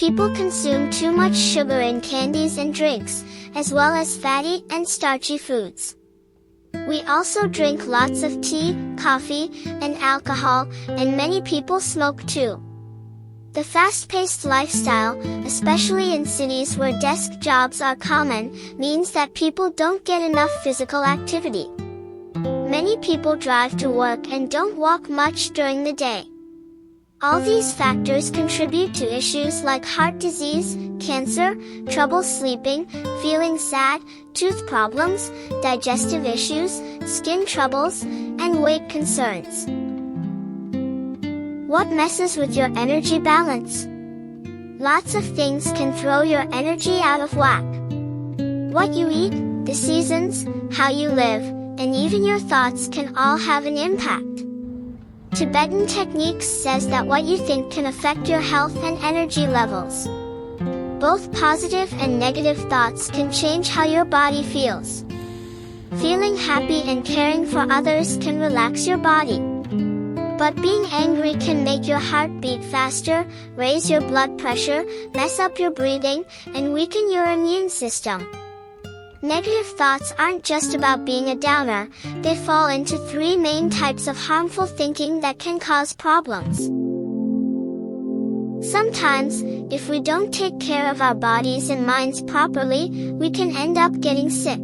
People consume too much sugar in candies and drinks, as well as fatty and starchy foods. We also drink lots of tea, coffee, and alcohol, and many people smoke too. The fast-paced lifestyle, especially in cities where desk jobs are common, means that people don't get enough physical activity. Many people drive to work and don't walk much during the day. All these factors contribute to issues like heart disease, cancer, trouble sleeping, feeling sad, tooth problems, digestive issues, skin troubles, and weight concerns. What messes with your energy balance? Lots of things can throw your energy out of whack. What you eat, the seasons, how you live, and even your thoughts can all have an impact. Tibetan techniques says that what you think can affect your health and energy levels. Both positive and negative thoughts can change how your body feels. Feeling happy and caring for others can relax your body. But being angry can make your heart beat faster, raise your blood pressure, mess up your breathing, and weaken your immune system. Negative thoughts aren't just about being a downer, they fall into three main types of harmful thinking that can cause problems. Sometimes, if we don't take care of our bodies and minds properly, we can end up getting sick.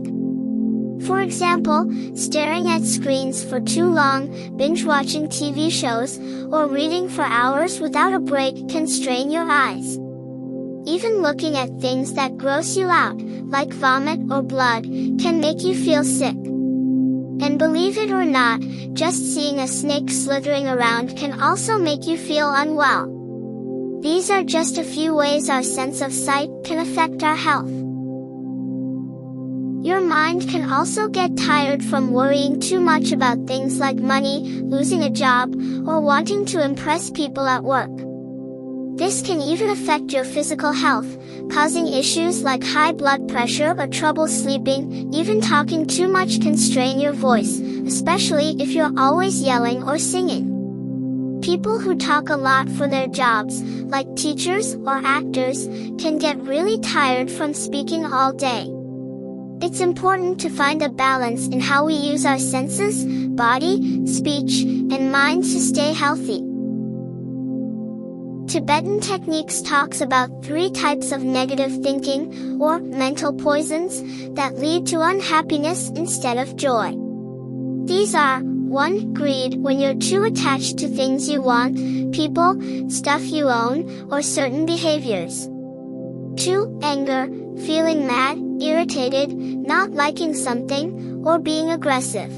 For example, staring at screens for too long, binge-watching TV shows, or reading for hours without a break can strain your eyes. Even looking at things that gross you out, like vomit or blood, can make you feel sick. And believe it or not, just seeing a snake slithering around can also make you feel unwell. These are just a few ways our sense of sight can affect our health. Your mind can also get tired from worrying too much about things like money, losing a job, or wanting to impress people at work. This can even affect your physical health, causing issues like high blood pressure or trouble sleeping. Even talking too much can strain your voice, especially if you're always yelling or singing. People who talk a lot for their jobs, like teachers or actors, can get really tired from speaking all day. It's important to find a balance in how we use our senses, body, speech, and mind to stay healthy. Tibetan techniques talks about three types of negative thinking, or mental poisons, that lead to unhappiness instead of joy. These are 1. Greed, when you're too attached to things you want, people, stuff you own, or certain behaviors. 2. Anger, feeling mad, irritated, not liking something, or being aggressive.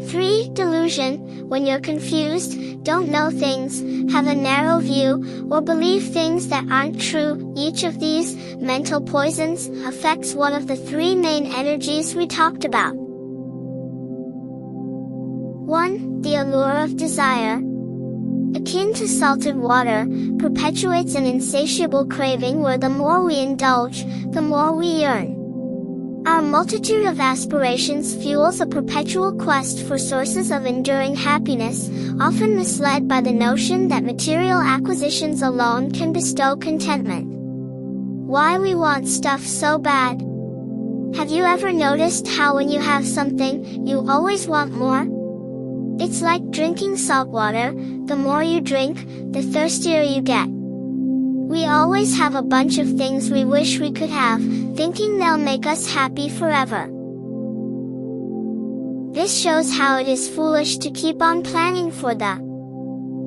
3. Delusion, when you're confused, don't know things, have a narrow view, or believe things that aren't true. Each of these mental poisons affects one of the three main energies we talked about. 1. The allure of desire. Akin to salted water, perpetuates an insatiable craving where the more we indulge, the more we yearn. Our multitude of aspirations fuels a perpetual quest for sources of enduring happiness, often misled by the notion that material acquisitions alone can bestow contentment. Why we want stuff so bad? Have you ever noticed how when you have something, you always want more? It's like drinking salt water, the more you drink, the thirstier you get. We always have a bunch of things we wish we could have, thinking they'll make us happy forever. This shows how it is foolish to keep on planning for the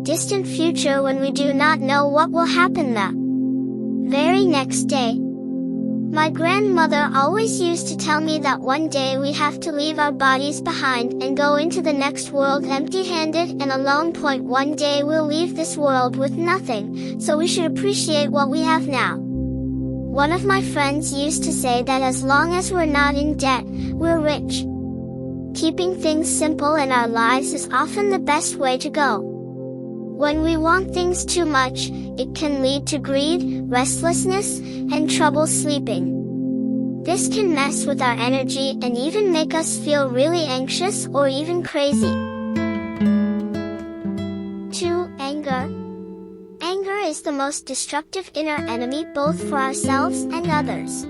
distant future when we do not know what will happen the very next day. My grandmother always used to tell me that one day we have to leave our bodies behind and go into the next world empty-handed and alone. One day we'll leave this world with nothing, so we should appreciate what we have now. One of my friends used to say that as long as we're not in debt, we're rich. Keeping things simple in our lives is often the best way to go. When we want things too much, it can lead to greed, restlessness, and trouble sleeping. This can mess with our energy and even make us feel really anxious or even crazy. 2. Anger. Anger is the most destructive inner enemy both for ourselves and others.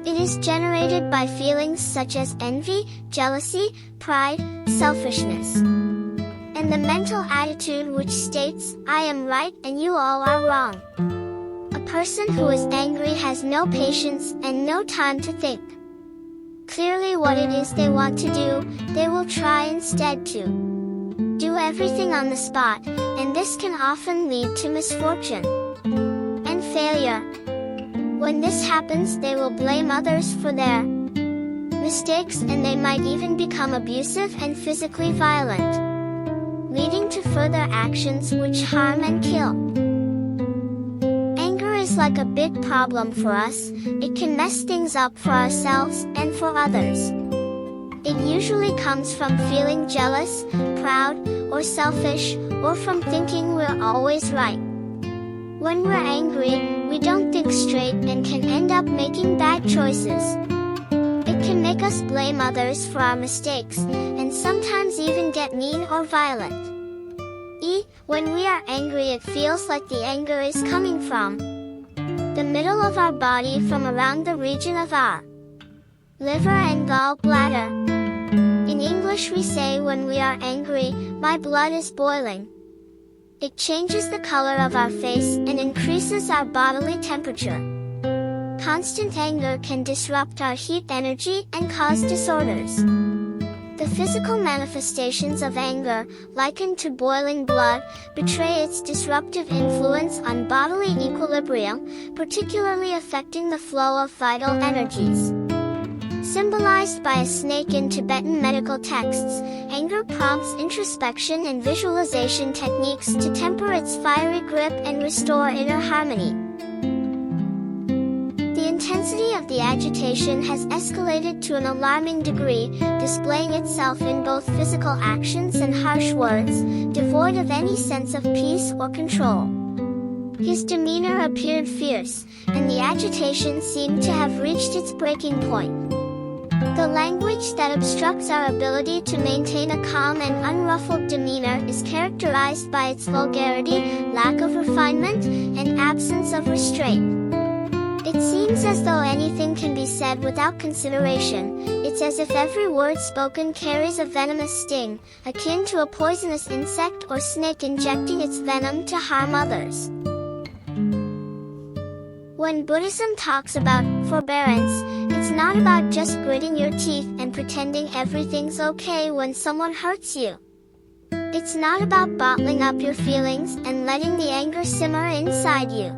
It is generated by feelings such as envy, jealousy, pride, selfishness, and the mental attitude which states, "I am right and you all are wrong." A person who is angry has no patience and no time to think clearly what it is they want to do. They will try instead to do everything on the spot, and this can often lead to misfortune and failure. When this happens, they will blame others for their mistakes, and they might even become abusive and physically violent, leading to further actions which harm and kill. Anger is like a big problem for us. It can mess things up for ourselves and for others. It usually comes from feeling jealous, proud, or selfish, or from thinking we're always right. When we're angry, we don't think straight and can end up making bad choices. It can make us blame others for our mistakes, and sometimes even get mean or violent. When we are angry, it feels like the anger is coming from the middle of our body, from around the region of our liver and gallbladder. In English we say when we are angry, "My blood is boiling." It changes the color of our face and increases our bodily temperature. Constant anger can disrupt our heat energy and cause disorders. The physical manifestations of anger, likened to boiling blood, betray its disruptive influence on bodily equilibrium, particularly affecting the flow of vital energies. Symbolized by a snake in Tibetan medical texts, anger prompts introspection and visualization techniques to temper its fiery grip and restore inner harmony. The intensity of the agitation has escalated to an alarming degree, displaying itself in both physical actions and harsh words, devoid of any sense of peace or control. His demeanor appeared fierce, and the agitation seemed to have reached its breaking point. The language that obstructs our ability to maintain a calm and unruffled demeanor is characterized by its vulgarity, lack of refinement, and absence of restraint. It seems as though anything can be said without consideration. It's as if every word spoken carries a venomous sting, akin to a poisonous insect or snake injecting its venom to harm others. When Buddhism talks about forbearance, it's not about just gritting your teeth and pretending everything's okay when someone hurts you. It's not about bottling up your feelings and letting the anger simmer inside you.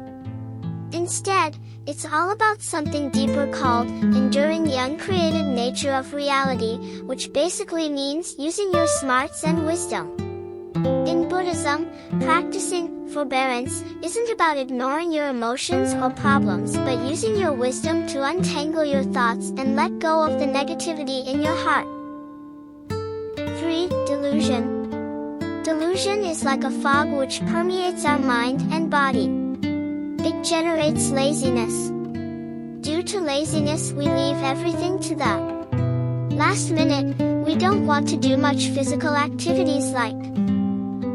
Instead, it's all about something deeper called enduring the uncreated nature of reality, which basically means using your smarts and wisdom. In Buddhism, practicing forbearance isn't about ignoring your emotions or problems, but using your wisdom to untangle your thoughts and let go of the negativity in your heart. 3. Delusion. Delusion is like a fog which permeates our mind and body. It generates laziness. Due to laziness, we leave everything to the last minute. We don't want to do much physical activities like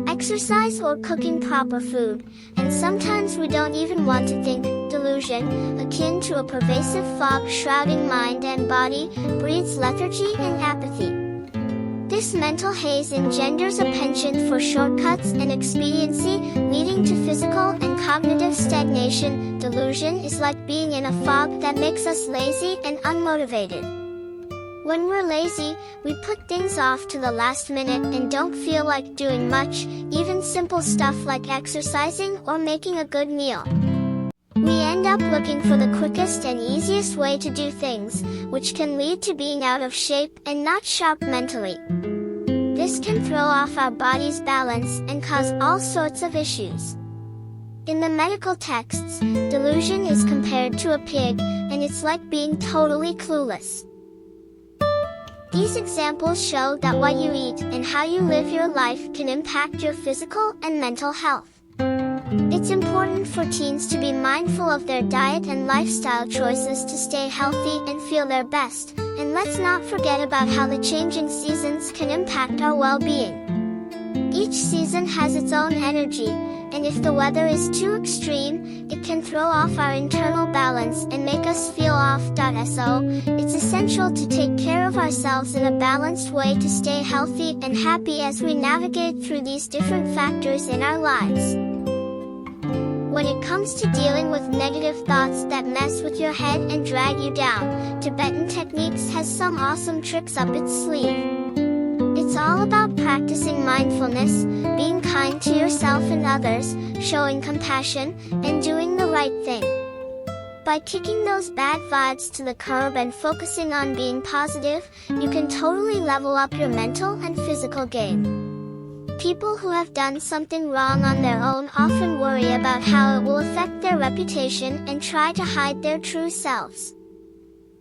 exercise or cooking proper food, and sometimes we don't even want to think. Delusion, akin to a pervasive fog shrouding mind and body, breeds lethargy and apathy. This mental haze engenders a penchant for shortcuts and expediency, leading to physical and cognitive stagnation. Delusion is like being in a fog that makes us lazy and unmotivated. When we're lazy, we put things off to the last minute and don't feel like doing much, even simple stuff like exercising or making a good meal. We end up looking for the quickest and easiest way to do things, which can lead to being out of shape and not sharp mentally. This can throw off our body's balance and cause all sorts of issues. In the medical texts, delusion is compared to a pig, and it's like being totally clueless. These examples show that what you eat and how you live your life can impact your physical and mental health. It's important for teens to be mindful of their diet and lifestyle choices to stay healthy and feel their best, and let's not forget about how the changing seasons can impact our well-being. Each season has its own energy, and if the weather is too extreme, it can throw off our internal balance and make us feel off. So, it's essential to take care of ourselves in a balanced way to stay healthy and happy as we navigate through these different factors in our lives. When it comes to dealing with negative thoughts that mess with your head and drag you down, Tibetan Techniques has some awesome tricks up its sleeve. It's all about practicing mindfulness, being kind to yourself and others, showing compassion, and doing the right thing. By kicking those bad vibes to the curb and focusing on being positive, you can totally level up your mental and physical game. People who have done something wrong on their own often worry about how it will affect their reputation and try to hide their true selves.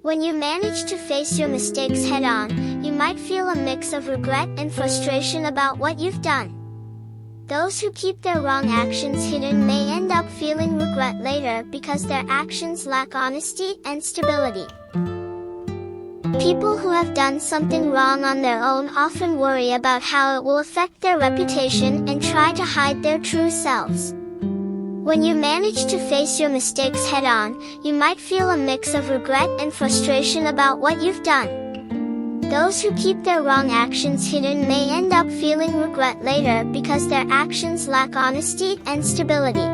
When you manage to face your mistakes head-on, you might feel a mix of regret and frustration about what you've done. Those who keep their wrong actions hidden may end up feeling regret later because their actions lack honesty and stability. People who have done something wrong on their own often worry about how it will affect their reputation and try to hide their true selves. When you manage to face your mistakes head-on, you might feel a mix of regret and frustration about what you've done. Those who keep their wrong actions hidden may end up feeling regret later because their actions lack honesty and stability.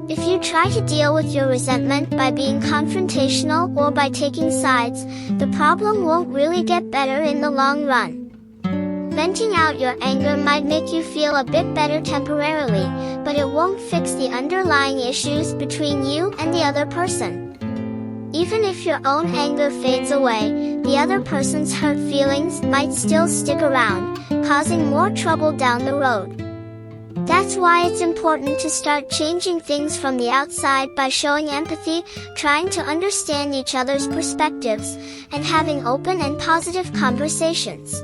If you try to deal with your resentment by being confrontational or by taking sides, the problem won't really get better in the long run. Venting out your anger might make you feel a bit better temporarily, but it won't fix the underlying issues between you and the other person. Even if your own anger fades away, the other person's hurt feelings might still stick around, causing more trouble down the road. That's why it's important to start changing things from the outside by showing empathy, trying to understand each other's perspectives, and having open and positive conversations.